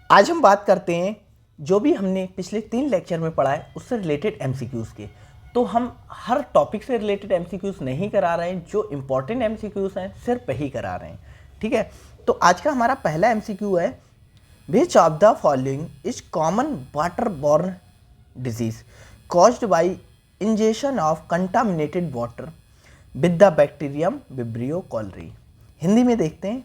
आज हम बात करते हैं जो भी हमने पिछले 3 लेक्चर में पढ़ा है उससे रिलेटेड एमसीक्यूज़ के। तो हम हर टॉपिक से रिलेटेड एमसीक्यूज़ नहीं करा रहे हैं, जो इम्पोर्टेंट एमसीक्यूज़ हैं सिर्फ वही करा रहे हैं। ठीक है, तो आज का हमारा पहला एमसीक्यू है, which of the following is common water borne disease caused by ingestion of contaminated water with the bacterium Vibrio cholerae. Hindi में देखते हैं,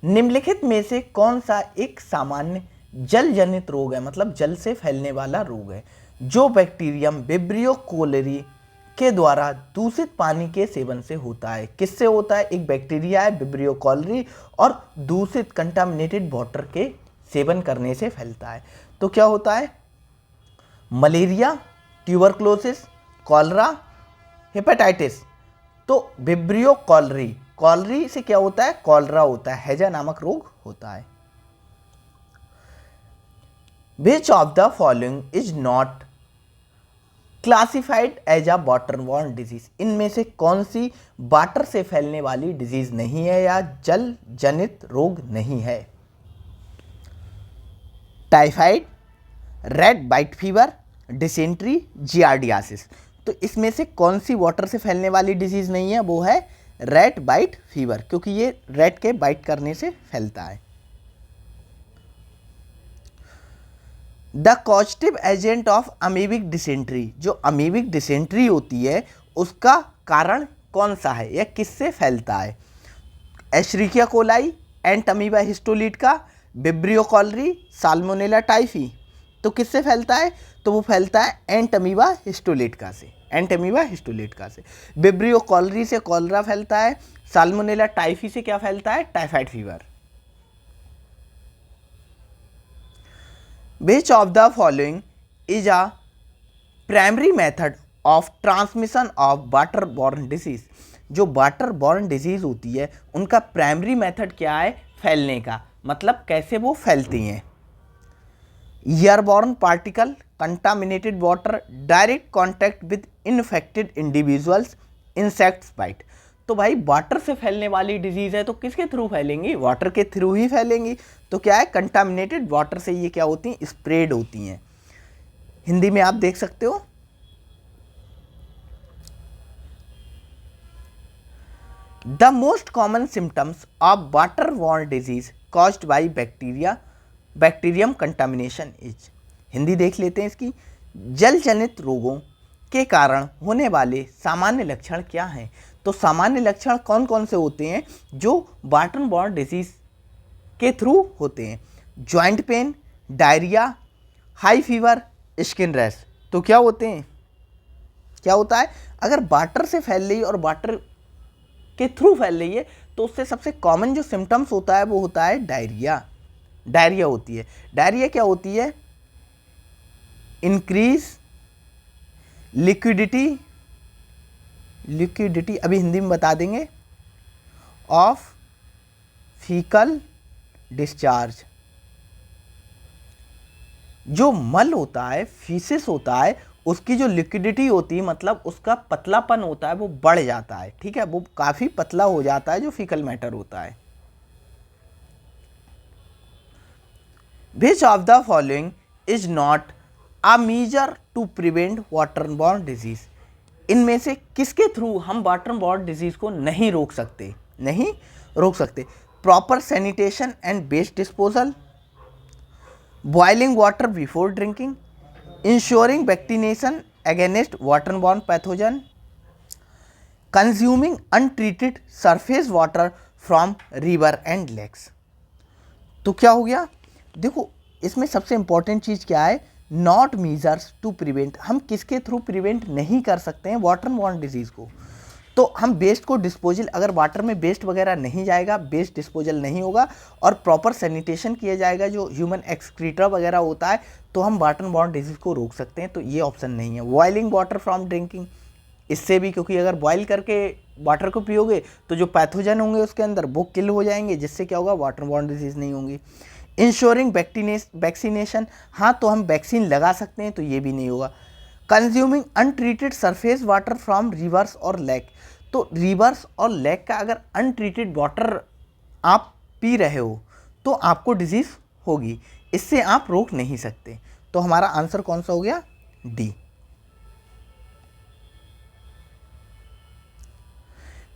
निम्नलिखित में से कौन सा एक सामान्य जल जनित रोग है, मतलब जल से फैलने वाला रोग है, जो बैक्टीरियम विब्रियो कोलेरी के द्वारा दूषित पानी के सेवन से होता है। किससे होता है? एक बैक्टीरिया है विब्रियो कोलेरी और दूषित कंटामिनेटेड वाटर के सेवन करने से फैलता है। तो क्या होता है? Malaria, tuberculosis, cholera, hepatitis. तो विब्रियो कोलेरी, कॉलरी से क्या होता है? कॉलरा होता है, हैजा नामक रोग होता है। Which of the following is not classified as a waterborne disease? इनमें से कौन सी वाटर से फैलने वाली डिजीज नहीं है या जल जनित रोग नहीं है? Typhoid, red white fever, dysentery, giardiasis. तो इसमें से कौन सी वाटर से फैलने वाली डिजीज नहीं है? वो है रेड वाइट फीवर, क्योंकि ये रेड के बाइट करने से फैलता है। The causative agent of amoebic dysentery, जो अमीबिक डिसेंट्री होती है उसका कारण कौन सा है या किससे फैलता है? Escherichia coli, Entamoeba histolytica, Vibrio cholerae, Salmonella typhi. तो किससे फैलता है? तो वो फैलता है एंट अमीबा हिस्टोलिटिका से, एंट अमीबा हिस्टोलिटिका से। विब्रियो कॉलरी से कॉलरा फैलता है, साल्मोनेला टाइफी से क्या फैलता है? Typhoid fever. Which of the following is a primary method of transmission of waterborne disease? जो वाटरबॉर्न डिजीज होती है उनका प्राइमरी मेथड क्या है फैलने का, मतलब कैसे वो फैलती हैं? Airborne particle, contaminated water, direct contact with infected individuals, insects bite. तो भाई वाटर से फैलने वाली डिजीज है तो किसके थ्रू फैलेंगी? वाटर के थ्रू ही फैलेंगी। तो क्या है? कंटामिनेटेड वाटर से ये क्या होती हैं? स्प्रेड होती हैं। हिंदी में आप देख सकते हो, the most common symptoms of waterborne disease caused by bacterium contamination is. Hindi देख लेते हैं इसकी, जल जनित रोगों के कारण होने वाले सामान्य लक्षण क्या हैं? तो सामान्य लक्षण कौन कौन से होते हैं जो वाटरबॉर्न डिजीज के थ्रू होते हैं? Joint pain, diarrhoea, high fever, skin rash. तो क्या होते हैं? क्या होता है? अगर वाटर से फैल रही है और वाटर के थ्रू फैल रही है तो उससे सबसे कॉमन जो सिम्टम्स होता है वो होता है डायरिया। डायरिया होती है। डायरिया क्या होती है? इंक्रीज लिक्विडिटी अभी हिंदी में बता देंगे, ऑफ फीकल डिस्चार्ज। जो मल होता है, फीसिस होता है, उसकी जो लिक्विडिटी होती है, मतलब उसका पतलापन होता है, वो बढ़ जाता है। ठीक है, वो काफ़ी पतला हो जाता है जो फीकल मैटर होता है। Which of the following is not a measure to prevent waterborne disease? इनमें से किसके थ्रू हम वाटरबॉर्न डिजीज को नहीं रोक सकते? Proper sanitation and waste disposal, boiling water before drinking, ensuring vaccination against waterborne pathogen, consuming untreated surface water from river and lakes. तो क्या हो गया? देखो, इसमें सबसे इंपॉर्टेंट चीज़ क्या है? Not measures to prevent. हम किसके थ्रू प्रिवेंट नहीं कर सकते हैं वाटरबॉर्न डिजीज़ को? तो हम वेस्ट को डिस्पोजल, अगर वाटर में वेस्ट वगैरह नहीं जाएगा, वेस्ट डिस्पोजल नहीं होगा और प्रॉपर सैनिटेशन किया जाएगा, जो ह्यूमन एक्सक्रीटर वगैरह होता है, तो हम वाटरबॉर्न डिजीज़ को रोक सकते हैं। तो ये ऑप्शन नहीं है। बॉइलिंग वाटर फ्रॉम ड्रिंकिंग, इससे भी, क्योंकि अगर बॉयल करके वाटर को पियोगे तो जो पैथोजन होंगे उसके अंदर वो किल हो जाएंगे, जिससे क्या होगा? वाटरबॉर्न डिजीज़ नहीं होंगी। इंश्योरिंग वैक्सीनेशन, हाँ तो हम वैक्सीन लगा सकते हैं, तो ये भी नहीं होगा। Consuming untreated surface water from reverse और लेक, तो रिवर्स और लेक का अगर अनट्रीटेड वाटर आप पी रहे हो तो आपको डिजीज़ होगी, इससे आप रोक नहीं सकते। तो हमारा आंसर कौन सा हो गया? D.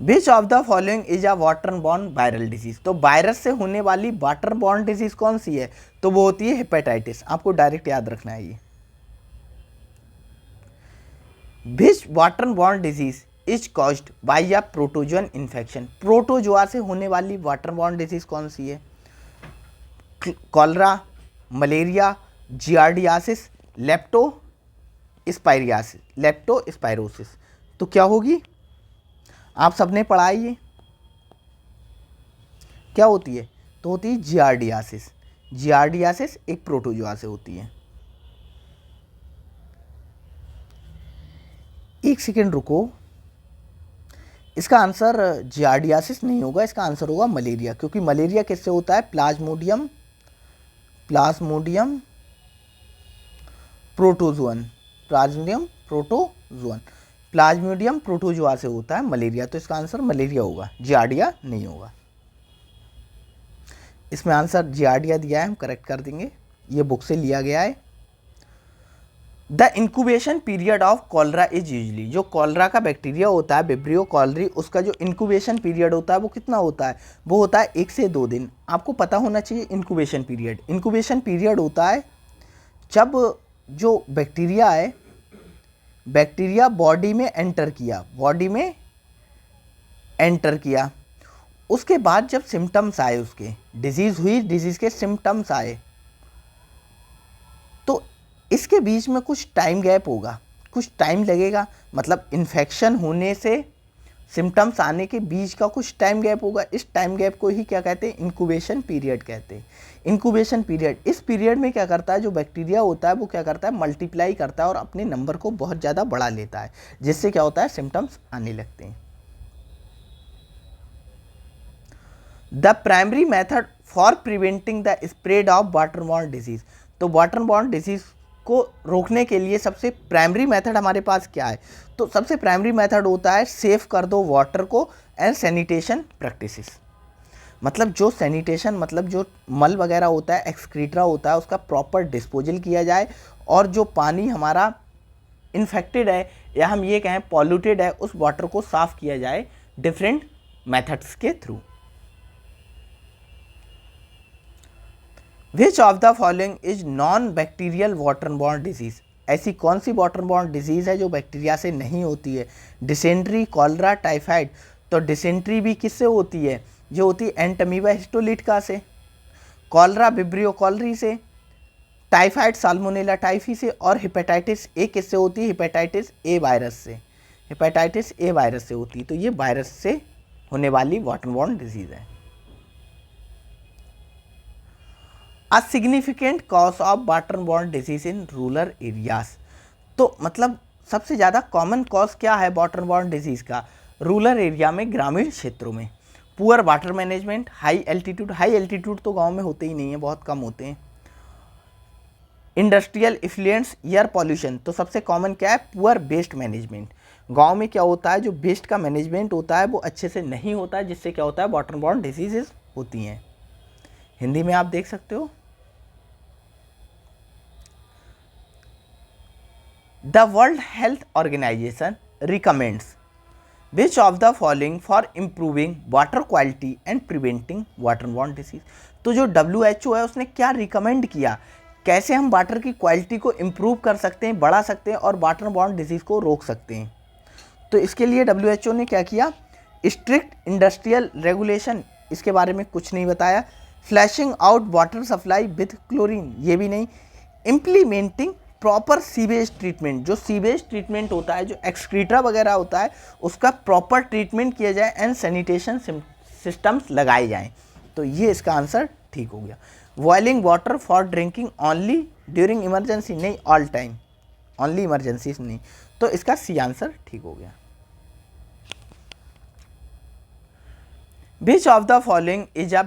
Which of the following is a water borne viral disease? तो वायरस से होने वाली वाटर बॉर्न डिजीज कौन सी है? तो वो होती है हेपेटाइटिस। आपको डायरेक्ट याद रखना है ये। Which water borne disease is caused by a protozoan infection? Protozoa से होने वाली वाटर बॉर्न डिजीज कौन सी है? Cholera, malaria, giardiasis, leptospirosis. तो क्या होगी? आप सबने पढ़ा है ये, क्या होती है? तो होती है जियार्डियासिस। जियार्डियासिस एक प्रोटोजोआ से होती है। एक सेकेंड रुको, इसका आंसर जियार्डियासिस नहीं होगा, इसका आंसर होगा मलेरिया, क्योंकि मलेरिया किससे होता है? प्लाज्मोडियम प्रोटोजोअन, प्लाज्मोडियम प्रोटोजोआ से होता है मलेरिया। तो इसका आंसर मलेरिया होगा, जियार्डिया नहीं होगा। इसमें आंसर जियार्डिया दिया है, हम करेक्ट कर देंगे, ये बुक से लिया गया है। The incubation period of cholera is usually, जो कॉलरा का बैक्टीरिया होता है विब्रियो कॉलरी, उसका जो इंक्यूबेशन पीरियड होता है वो कितना होता है? वो होता है 1 से 2 दिन। आपको पता होना चाहिए इंक्यूबेशन पीरियड। इंक्यूबेशन पीरियड होता है जब जो बैक्टीरिया है, बैक्टीरिया बॉडी में एंटर किया, उसके बाद जब सिम्टम्स आए, उसके डिजीज़ हुई, डिजीज़ के सिम्टम्स आए, तो इसके बीच में कुछ टाइम गैप होगा, कुछ टाइम लगेगा। मतलब इन्फेक्शन होने से सिम्टम्स आने के बीच का कुछ टाइम गैप होगा। इस टाइम गैप को ही क्या कहते हैं? इंक्यूबेशन पीरियड कहते हैं। इंक्यूबेशन पीरियड, इस पीरियड में क्या करता है, जो बैक्टीरिया होता है वो क्या करता है? मल्टीप्लाई करता है और अपने नंबर को बहुत ज़्यादा बढ़ा लेता है, जिससे क्या होता है? सिम्टम्स आने लगते हैं। The primary method for preventing the spread of waterborne disease, तो वाटरबॉर्न डिजीज को रोकने के लिए सबसे प्राइमरी मेथड हमारे पास क्या है? तो सबसे प्राइमरी मेथड होता है सेफ कर दो वाटर को एंड सैनिटेशन प्रैक्टिसेस। मतलब जो सैनिटेशन, मतलब जो मल वगैरह होता है, एक्सक्रीटरा होता है, उसका प्रॉपर डिस्पोजल किया जाए, और जो पानी हमारा इन्फेक्टेड है या हम ये कहें पॉल्यूटेड है, उस वाटर को साफ किया जाए डिफरेंट मेथड्स के through. Which of the following is non bacterial waterborne disease? ऐसी कौन सी वाटरबॉर्न डिजीज है जो बैक्टीरिया से नहीं होती है? Dysentery, cholera, typhoid. तो डिसेंट्री भी किससे होती है? जो होती है एंटमीबा हिस्टोलिटिका से, कॉलरा विब्रियो कॉलरी से, टाइफाइड साल्मोनेला टाइफी से, और हेपेटाइटिस ए किससे होती है? हेपेटाइटिस ए वायरस से, हेपेटाइटिस ए वायरस से होती है। तो ये वायरस से होने वाली वाटरबॉर्न डिजीज है। A significant cause of waterborne disease in rural areas, तो मतलब सबसे ज़्यादा कॉमन कॉज क्या है वाटरबॉर्न डिजीज़ का रूरल एरिया में, ग्रामीण क्षेत्रों में? Poor water management, high altitude तो गांव में होते ही नहीं है, बहुत कम होते हैं। Industrial effluence, air pollution. तो सबसे कॉमन क्या है? Poor waste management. गांव में क्या होता है, जो वेस्ट का मैनेजमेंट होता है वो अच्छे से नहीं होता है, जिससे क्या होता है? वाटरबॉर्न डिजीजेस होती हैं। हिंदी में आप देख सकते हो, the World Health Organization recommends which of the following for improving water quality and preventing waterborne disease. तो जो WHO है उसने क्या रिकमेंड किया, कैसे हम वाटर की क्वालिटी को इम्प्रूव कर सकते हैं, बढ़ा सकते हैं और वाटरबॉर्न डिजीज़ को रोक सकते हैं? तो इसके लिए WHO ने क्या किया? स्ट्रिक्ट इंडस्ट्रियल रेगुलेशन, इसके बारे में कुछ नहीं बताया। Flashing out water supply with chlorine, ये भी नहीं। इम्प्लीमेंटिंग प्रॉपर सीवेज ट्रीटमेंट, जो सीवेज ट्रीटमेंट होता है, जो एक्सक्रीटरा वगैरह होता है, उसका प्रॉपर ट्रीटमेंट किया जाए एंड सैनिटेशन सिस्टम्स लगाए जाएं। तो ये इसका आंसर ठीक हो गया। Boiling water for drinking only during emergency, नहीं, ऑल टाइम, ओनली इमरजेंसी नहीं। तो इसका सी आंसर ठीक हो गया। विच of the following is a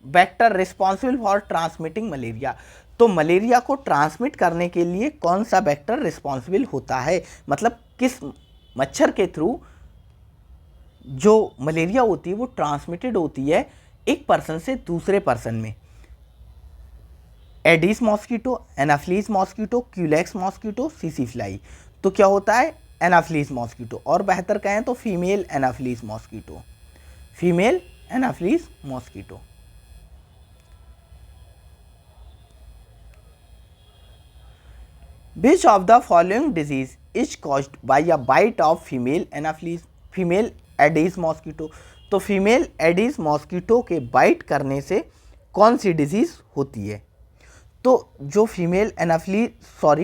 vector responsible for transmitting malaria? तो मलेरिया को ट्रांसमिट करने के लिए कौन सा वेक्टर रिस्पॉन्सिबल होता है? मतलब किस मच्छर के थ्रू जो मलेरिया होती है वो ट्रांसमिटेड होती है एक पर्सन से दूसरे पर्सन में? Aedes mosquito, Anopheles mosquito, Culex mosquito, CC fly. तो क्या होता है? एनाफ्लीज मॉस्किटो, और बेहतर कहें तो female Anopheles mosquito, female Anopheles mosquito. Which of the following disease is caused by a bite of female anopheles, female Aedes mosquito? तो female Aedes mosquito के बाइट करने से कौन सी डिजीज़ होती है? तो जो फीमेल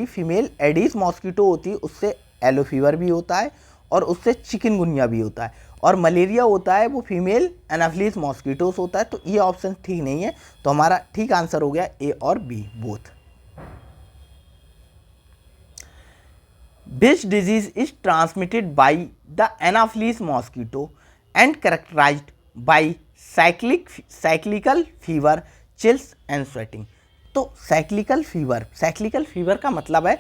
फीमेल एडिस मॉस्किटो होती है उससे येलो फीवर भी होता है और उससे चिकनगुनिया भी होता है, और मलेरिया होता है वो फीमेल एनाफ्लीज मॉस्किटोस होता है। तो ये ऑप्शन ठीक नहीं है, तो हमारा ठीक आंसर हो गया ए और B both. Which disease is transmitted by the Anopheles mosquito and characterized by cyclical fever, chills and sweating? तो cyclical fever का मतलब है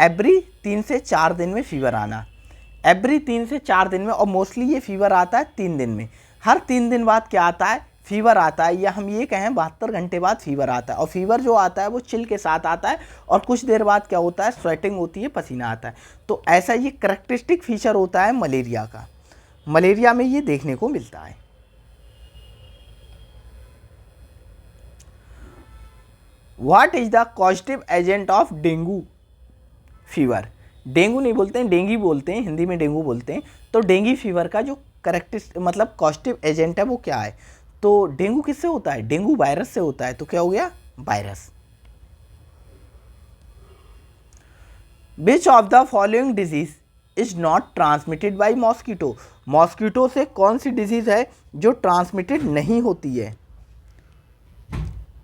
एवरी 3 से 4 दिन में फीवर आना, एवरी 3 से 4 दिन में, और मोस्टली ये फीवर आता है 3 दिन में। हर 3 दिन बाद क्या आता है? फीवर आता है, या हम ये कहें 72 घंटे बाद फीवर आता है। और फीवर जो आता है वो चिल के साथ आता है, और कुछ देर बाद क्या होता है? स्वेटिंग होती है, पसीना आता है। तो ऐसा ये करैक्टरिस्टिक फीचर होता है मलेरिया का, मलेरिया में ये देखने को मिलता है। What is the causative agent of dengue fever? Dengue नहीं बोलते हैं, डेंगी बोलते हैं, हिंदी में डेंगू बोलते हैं। तो डेंगी फीवर का जो मतलब कॉजेटिव एजेंट है वो क्या है? तो डेंगू किससे होता है? डेंगू वायरस से होता है। तो क्या हो गया? Virus. Which of the following disease is not transmitted by mosquito? Mosquito से कौन सी डिजीज है जो ट्रांसमिटेड नहीं होती है?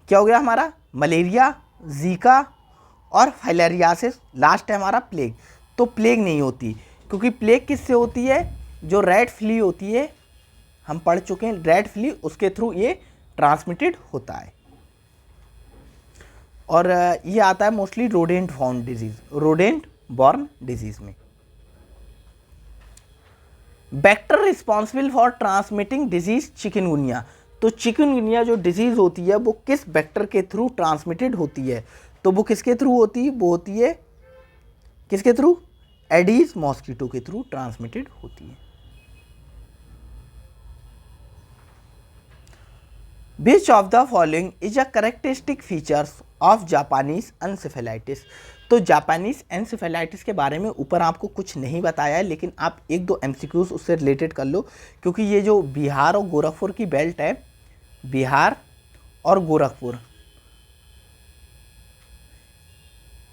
क्या हो गया हमारा? मलेरिया, जीका और फाइलेरियासिस। लास्ट है हमारा प्लेग। तो प्लेग नहीं होती, क्योंकि प्लेग किससे होती है? जो रेड फ्ली होती है, हम पढ़ चुके हैं रेड फ्ली, उसके थ्रू ये ट्रांसमिटेड होता है। और ये आता है mostly rodent found disease, rodent borne disease में। Vector responsible for transmitting disease chikungunya. तो चिकनगुनिया जो डिजीज होती है वो किस वेक्टर के थ्रू ट्रांसमिटेड होती है? तो वो किसके थ्रू होती है? वो होती है किसके थ्रू? एडिस मॉस्किटो के थ्रू ट्रांसमिटेड होती है। Which of the following is a characteristic features of Japanese encephalitis? तो जापानीज एनसेफेलाइटिस के बारे में ऊपर आपको कुछ नहीं बताया है, लेकिन आप 1-2 MCQs उससे रिलेटेड कर लो, क्योंकि ये जो बिहार और गोरखपुर की बेल्ट है, बिहार और गोरखपुर,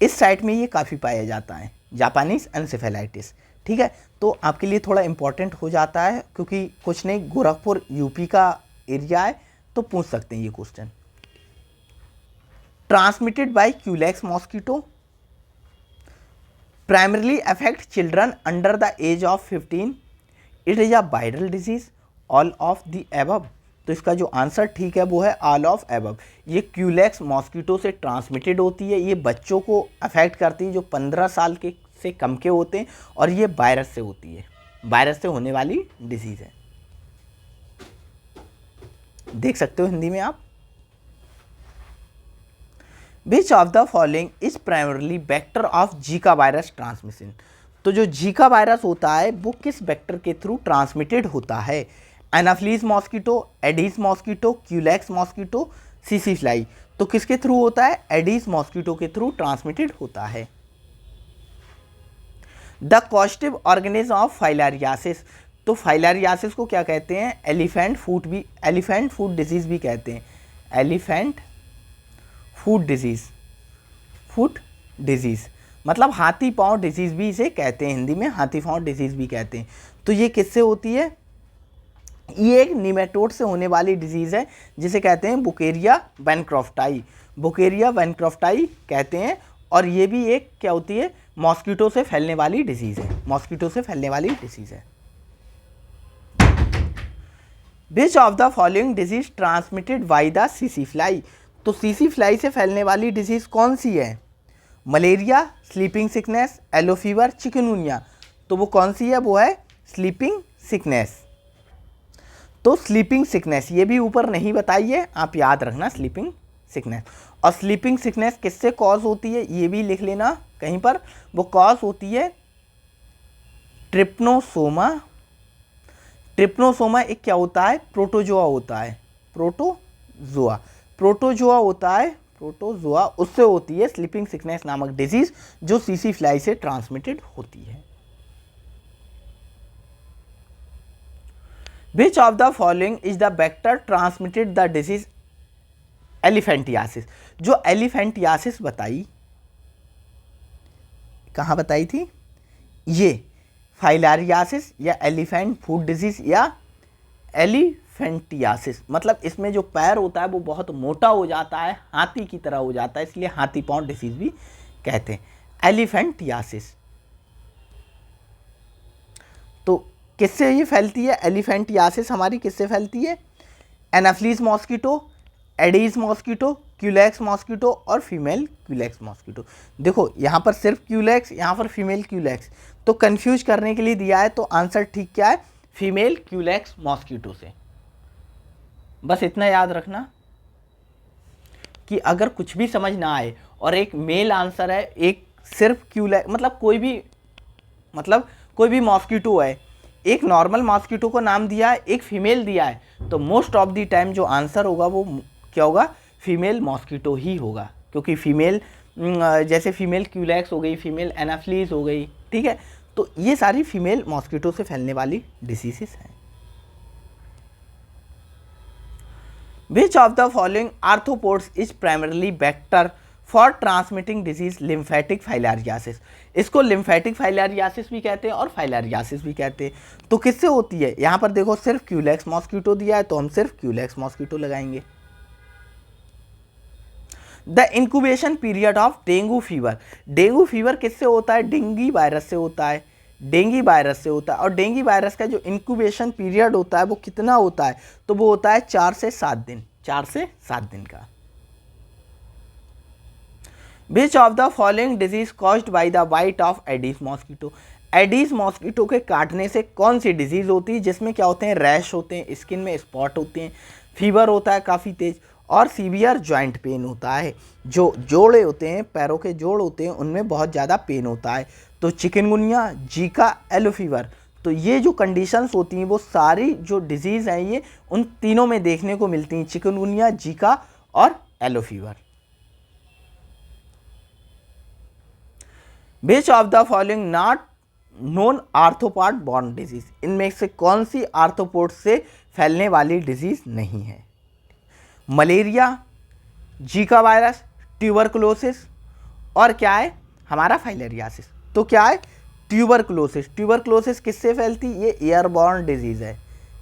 इस साइड में ये काफ़ी पाया जाता है जापानीज एनसेफेलाइटिस। ठीक है, तो आपके लिए थोड़ा इंपॉर्टेंट हो जाता है, क्योंकि कुछ नहीं, गोरखपुर यूपी का एरिया है, तो पूछ सकते हैं ये question. Transmitted by Culex mosquito, primarily affect children under the age of 15, it is a viral disease, all of the above. तो इसका जो आंसर ठीक है वो है ऑल ऑफ एबव। ये क्यूलेक्स मॉस्किटो से ट्रांसमिटेड होती है, ये बच्चों को अफेक्ट करती है जो 15 साल के से कम के होते हैं, और ये वायरस से होती है, वायरस से होने वाली डिजीज है। देख सकते हो हिंदी में आप। विच of the following is primarily vector of Zika virus transmission? तो जो जीका वायरस होता है वो किस वेक्टर के थ्रू ट्रांसमिटेड होता है? Anopheles mosquito, Aedes mosquito, Culex mosquito, CC fly. तो किसके थ्रू होता है? एडिस मॉस्किटो के थ्रू ट्रांसमिटेड होता है। The causative organism of filariasis. तो फाइलेरियासिस को क्या कहते हैं? एलिफेंट फूट डिजीज भी कहते हैं, एलिफेंट फूट डिजीज मतलब हाथी पांव डिजीज भी इसे कहते हैं, हिंदी में हाथी पांव डिजीज भी कहते हैं। तो ये किससे होती है? ये एक निमेटोड से होने वाली डिजीज है, जिसे कहते हैं बुकेरिया वैनक्रॉफ्टाई, बुकेरिया वैनक्रॉफ्टाई कहते हैं। और ये भी एक क्या होती है? मॉस्किटो से फैलने वाली डिजीज है, मॉस्किटो से फैलने वाली डिजीज है। Which of the following disease transmitted by the CC fly? तो सीसी फ्लाई से फैलने वाली डिजीज कौन सी है? Malaria, sleeping sickness, yellow fever, chikungunya. तो वो कौन सी है? वो है स्लीपिंग सिकनेस। तो स्लीपिंग सिकनेस, ये भी ऊपर नहीं बताइए, आप याद रखना स्लीपिंग सिकनेस। और स्लीपिंग सिकनेस किससे कॉज होती है, ये भी लिख लेना कहीं पर, वो कॉज होती है ट्रिप्नोसोमा। ट्रिप्नोसोमा एक क्या होता है, प्रोटोजोआ होता है, प्रोटोजोआ होता है, प्रोटोजोआ, उससे होती है स्लीपिंग सिकनेस नामक डिजीज, जो सीसी फ्लाई से ट्रांसमिटेड होती है। Which of the following is the vector transmitted the disease elephantiasis? जो एलिफेंटियासिस बताई, कहाँ बताई थी, ये फाइलारियासिस या एलिफेंट फूड डिजीज या एलिफेंटियासिस, मतलब इसमें जो पैर होता है वो बहुत मोटा हो जाता है, हाथी की तरह हो जाता है, इसलिए हाथी पाँव डिजीज भी कहते हैं, एलिफेंटियासिस। तो किससे ये फैलती है, एलिफेंटियासिस हमारी किससे फैलती है, Anopheles mosquito, Aedes mosquito, Culex mosquito और फीमेल क्यूलेक्स मॉस्किटो। देखो यहाँ पर सिर्फ क्यूलेक्स, यहाँ पर फीमेल क्यूलेक्स, तो कंफ्यूज करने के लिए दिया है, तो आंसर ठीक क्या है, फीमेल क्यूलेक्स मॉस्किटो से। बस इतना याद रखना कि अगर कुछ भी समझ ना आए और एक मेल आंसर है, एक सिर्फ क्यूलेक्स, मतलब कोई भी मॉस्किटो है, एक नॉर्मल मॉस्किटो को नाम दिया है, एक फीमेल दिया है, तो मोस्ट ऑफ द टाइम जो आंसर होगा वो क्या होगा, फीमेल मॉस्किटो ही होगा, क्योंकि फीमेल जैसे फीमेल क्यूलेक्स हो गई, फीमेल एनाफ्लीज हो गई, ठीक है, तो ये सारी फीमेल मॉस्किटो से फैलने वाली डिसीजेस हैं। Which of the following arthropods is primarily vector for transmitting disease lymphatic फाइलारियासिस? इसको लिम्फेटिक फाइलारियासिस भी कहते हैं और फाइलारियासिस भी कहते हैं। तो किससे होती है, यहाँ पर देखो सिर्फ क्यूलेक्स मॉस्किटो दिया है, तो हम सिर्फ क्यूलेक्स मॉस्किटो लगाएंगे। The incubation period of dengue fever, dengue fever किससे होता है, डेंगी वायरस से होता है, डेंगी वायरस से होता है। और डेंगी वायरस का जो इंक्यूबेशन पीरियड होता है वो कितना होता है, तो वो होता है 4 से 7 दिन, 4 से 7 दिन का। Which of the following disease caused by the bite of Aedes mosquito? Aedes mosquito के काटने से कौन सी डिजीज होती है, जिसमें क्या होते हैं, रैश होते हैं, स्किन में स्पॉट होते हैं, फीवर होता है काफ़ी तेज, और सीवियर जॉइंट पेन होता है, जो जोड़े होते हैं, पैरों के जोड़ होते हैं, उनमें बहुत ज़्यादा पेन होता है। तो चिकनगुनिया, जीका, येलो फीवर, तो ये जो कंडीशंस होती हैं वो सारी जो डिजीज़ हैं ये उन तीनों में देखने को मिलती हैं, चिकनगुनिया, जीका और yellow fever. Which of the following not known arthropod borne disease? इनमें से कौन सी आर्थ्रोपोड से फैलने वाली डिजीज नहीं है, मलेरिया, जीका वायरस, ट्यूबरकुलोसिस और क्या है हमारा फाइलेरियासिस। तो क्या है, ट्यूबरकुलोसिस। ट्यूबरकुलोसिस किससे फैलती, ये एयरबॉर्न डिजीज है,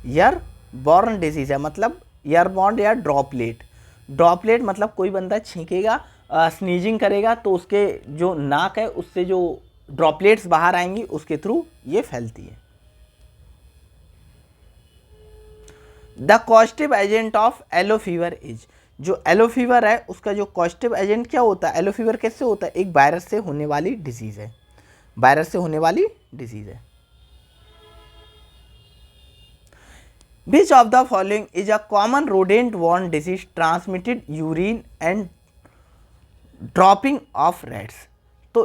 एयरबॉर्न डिजीज है, मतलब एयरबॉर्न या ड्रॉपलेट, ड्रॉपलेट मतलब कोई बंदा छींकेगा, स्नीजिंग करेगा, तो उसके जो नाक है उससे जो ड्रॉपलेट्स बाहर आएंगी उसके थ्रू ये फैलती है। The causative agent of yellow fever is, जो येलो फीवर है उसका जो कॉस्टिव एजेंट क्या होता है, येलो फीवर कैसे होता है, एक वायरस से होने वाली डिजीज है, वायरस से होने वाली डिजीज है। Which of the following is a common rodent borne disease transmitted urine and dropping of rats? तो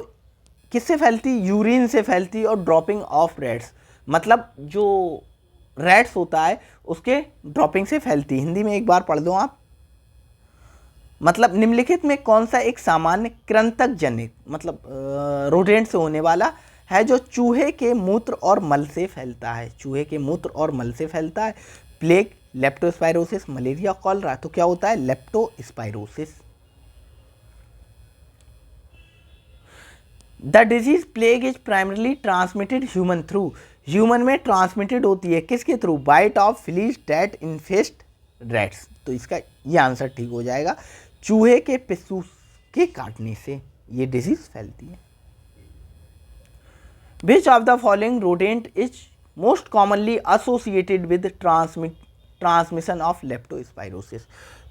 किससे फैलती, यूरिन से फैलती और ड्रॉपिंग ऑफ रैट्स, मतलब जो रैट्स होता है उसके ड्रॉपिंग से फैलती। हिंदी में एक बार पढ़ दो आप, मतलब निम्नलिखित में कौन सा एक सामान्य कृंतक जनित मतलब रोडेंट से होने वाला है जो चूहे के मूत्र और मल से फैलता है, चूहे के मूत्र और मल से फैलता है, प्लेग, लेप्टोस्पायरोसिस, मलेरिया, कॉलरा। तो क्या होता है, leptospirosis. The disease plague is primarily transmitted human through, human में ट्रांसमिटेड होती है किसके through, bite of fleas that infest rats. तो इसका ये आंसर ठीक हो जाएगा, चूहे के पिस्सू के काटने से ये डिजीज फैलती है। Which of the following rodent is most commonly associated with transmission of leptospirosis?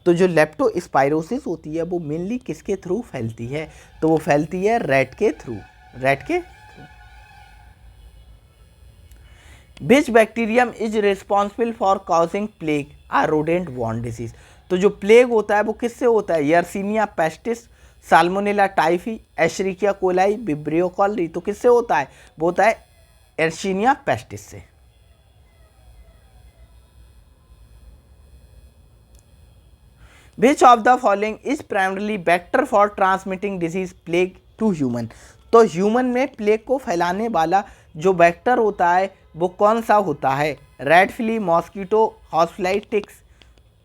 तो जो लेप्टोस्पायरोसिस होती है वो मेनली किसके थ्रू फैलती है, तो वो फैलती है रैट के थ्रू, रैट के through. Which bacterium is responsible for causing plague a rodent borne disease? तो जो प्लेग होता है वो किससे होता है? Yersinia pestis, Salmonella typhi, Escherichia coli, Vibrio cholerae. तो किससे होता है? वो होता है यर्सीनिया पेस्टिस से। Which of the following is primarily vector for transmitting disease plague to human? तो ह्यूमन में प्लेग को फैलाने वाला जो वेक्टर होता है वो कौन सा होता है? Red flea, mosquito, housefly, ticks.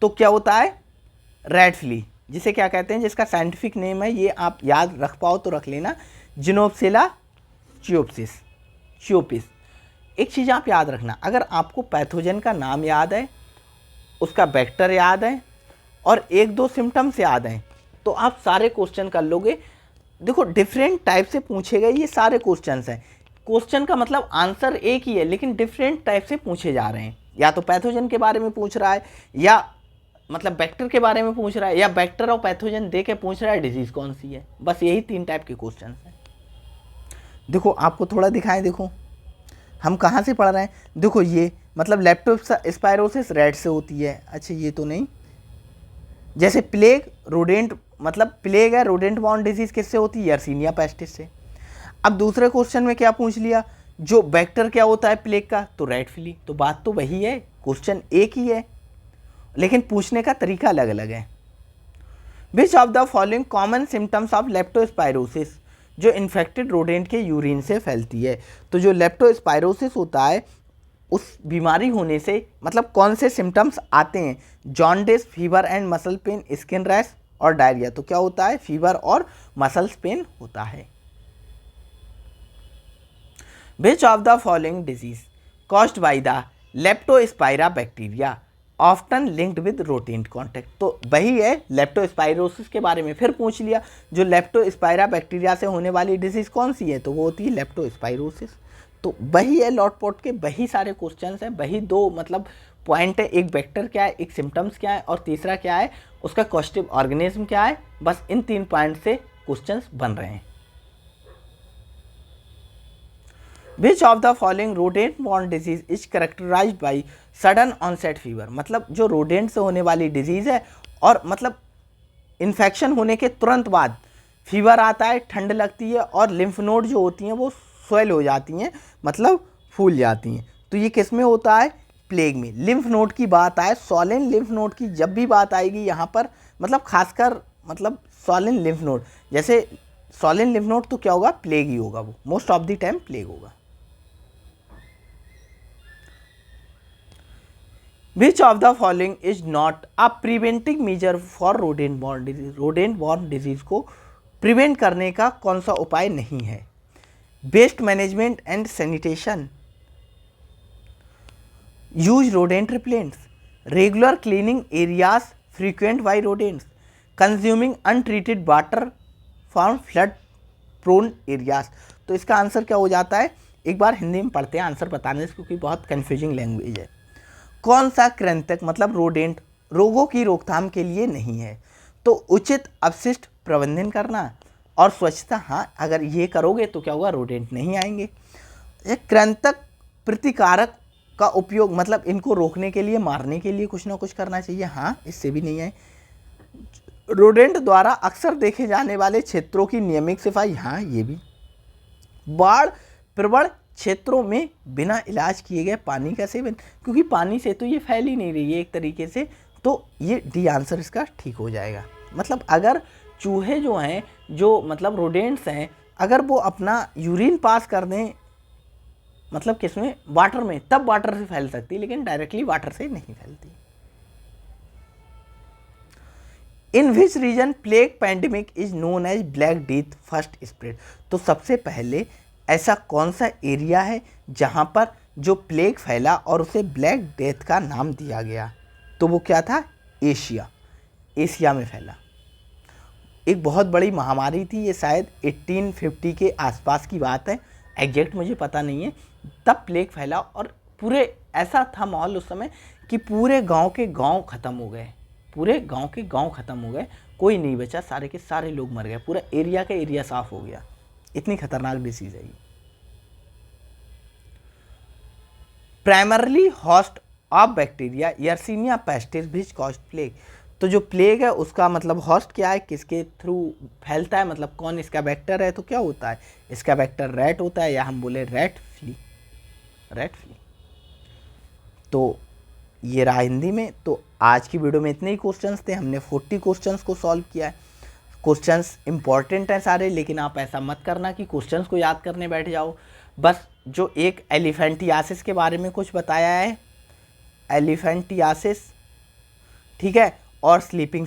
तो क्या होता है? रेड फ्ली, जिसे क्या कहते हैं, जिसका साइंटिफिक नेम है, ये आप याद रख पाओ तो रख लेना, जिनोप्सिला चियोपिस। एक चीज़ आप याद रखना, अगर आपको पैथोजन का नाम याद है, उसका वेक्टर याद है और एक दो सिम्टम्स याद हैं, तो आप सारे क्वेश्चन कर लोगे। देखो डिफरेंट टाइप से पूछे गए ये सारे क्वेश्चंस हैं। क्वेश्चन का मतलब आंसर एक ही है लेकिन डिफरेंट टाइप से पूछे जा रहे हैं। या तो पैथोजन के बारे में पूछ रहा है, या मतलब वेक्टर के बारे में पूछ रहा है, या वेक्टर और पैथोजन दे के पूछ रहा है डिजीज कौन सी है। बस यही 3 टाइप के क्वेश्चन हैं। देखो आपको थोड़ा दिखाएं, देखो हम कहाँ से पढ़ रहे हैं। देखो ये मतलब लेप्टोस्पाइरोसिस रेड से होती है। अच्छा ये तो नहीं, जैसे प्लेग रोडेंट, मतलब प्लेग है रोडेंट बॉर्न डिजीज किससे होती है? यर्सीनिया पेस्टिस से। अब दूसरे क्वेश्चन में क्या पूछ लिया, जो वेक्टर क्या होता है प्लेग का? तो रेड फ्ली। तो बात तो वही है, क्वेश्चन एक ही है लेकिन पूछने का तरीका अलग अलग है। Which of the following common symptoms of leptospirosis, जो इन्फेक्टेड रोडेंट के यूरिन से फैलती है। तो जो लेप्टोस्पाइरोसिस होता है उस बीमारी होने से मतलब कौन से सिम्टम्स आते हैं? Jaundice, fever and muscle pain, skin rash और डायरिया। तो क्या होता है? फीवर और मसल्स पेन होता है। Which of the following disease caused by the Leptospira bacteria often linked with rodent contact. तो वही है, लेप्टोस्पाइरोसिस के बारे में फिर पूछ लिया, जो लेप्टोस्पाइरा बैक्टीरिया से होने वाली डिजीज कौन सी है? तो वो होती है लेप्टोस्पाइरोसिस। तो वही है, लॉट पॉट के वही सारे क्वेश्चंस हैं, वही दो मतलब पॉइंट है, एक वेक्टर क्या है, एक सिम्टम्स क्या है और तीसरा क्या है उसका कॉस्टिव ऑर्गेनिज्म क्या है। बस इन 3 पॉइंट से क्वेश्चंस बन रहे हैं। Which of the following rodent borne disease is characterised by sudden onset fever. मतलब जो रोडेंट से होने वाली डिजीज है और मतलब इन्फेक्शन होने के तुरंत बाद फीवर आता है, ठंड लगती है और लिम्फ नोड जो होती हैं वो स्वेल हो जाती हैं, मतलब फूल जाती हैं। तो ये किस में होता है? प्लेग में। लिम्फ नोड की बात आए, सॉलिन लिम्फ नोड की जब भी बात आएगी यहाँ पर, मतलब खासकर मतलब सॉलिन लिम्फ नोड, जैसे सॉलिन लिम्फ नोड तो क्या होगा? प्लेग ही होगा, वो most of the time plague होगा। Which of the following is not a preventing measure for rodent borne disease. Rodent borne disease को प्रिवेंट करने का कौन सा उपाय नहीं है? Waste management and sanitation, use rodent repellents, regular cleaning areas frequent by rodents, consuming untreated water from flood prone areas. तो इसका आंसर क्या हो जाता है? एक बार हिंदी में पढ़ते हैं आंसर बताने से, क्योंकि बहुत कन्फ्यूजिंग लैंग्वेज है। कौन सा कृंतक मतलब रोडेंट रोगों की रोकथाम के लिए नहीं है? तो उचित अपशिष्ट प्रबंधन करना और स्वच्छता। हाँ, अगर ये करोगे तो क्या होगा? रोडेंट नहीं आएंगे। ये कृंतक प्रतिकारक का उपयोग मतलब इनको रोकने के लिए, मारने के लिए कुछ ना कुछ करना चाहिए। हाँ, इससे भी नहीं आए। रोडेंट द्वारा अक्सर देखे जाने वाले क्षेत्रों की नियमित सफाई। हाँ, ये भी। बाढ़ प्रवण क्षेत्रों में बिना इलाज किए गए पानी का सेवन, क्योंकि पानी से तो ये फैल ही नहीं रही है एक तरीके से, तो ये डी आंसर इसका ठीक हो जाएगा। मतलब अगर चूहे जो हैं, जो मतलब रोडेंट्स हैं, अगर वो अपना यूरिन पास कर दें मतलब किसमें? वाटर में, तब वाटर से फैल सकती है, लेकिन डायरेक्टली वाटर से नहीं फैलती। In which region plague pandemic is known as black death first spread. तो सबसे पहले ऐसा कौन सा एरिया है जहां पर जो प्लेग फैला और उसे ब्लैक डेथ का नाम दिया गया? तो वो क्या था? एशिया। एशिया में फैला। एक बहुत बड़ी महामारी थी, ये शायद 1850 के आसपास की बात है, एग्जैक्ट मुझे पता नहीं है। तब प्लेग फैला और पूरे ऐसा था माहौल उस समय कि पूरे गांव के गांव ख़त्म हो गए, पूरे गांव के गांव ख़त्म हो गए, कोई नहीं बचा, सारे के सारे लोग मर गए, पूरा एरिया का एरिया साफ हो गया। इतनी खतरनाक डिसीज है ये। Primarily host of bacteria Yersinia pestis which caused plague. तो जो प्लेग है उसका मतलब हॉस्ट क्या है, किसके थ्रू फैलता है, मतलब कौन इसका वेक्टर है, तो क्या होता है, इसका वेक्टर रैट होता है, या हम बोले रैट फ्ली। तो ये रहा हिंदी में। तो आज की वीडियो में इतने ही क्वेश्चंस थे, हमने 40 क्वेश्चंस को सॉल्व किया है। क्वेश्चंस इंपॉर्टेंट हैं सारे, लेकिन आप ऐसा मत करना कि क्वेश्चंस को याद करने बैठ जाओ। बस जो एक एलिफेंटियासिस के बारे में कुछ बताया है, एलिफेंटियासिस, ठीक है, और स्लीपिंग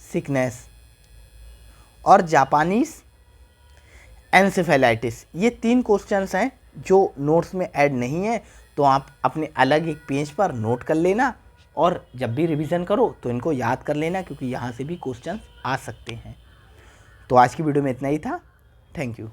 सिकनेस और जापानीज एन्सेफेलाइटिस, ये 3 क्वेश्चंस हैं जो नोट्स में ऐड नहीं है, तो आप अपने अलग एक पेज पर नोट कर लेना और जब भी रिवीजन करो तो इनको याद कर लेना, क्योंकि यहाँ से भी क्वेश्चंस आ सकते हैं। तो आज की वीडियो में इतना ही था। Thank you.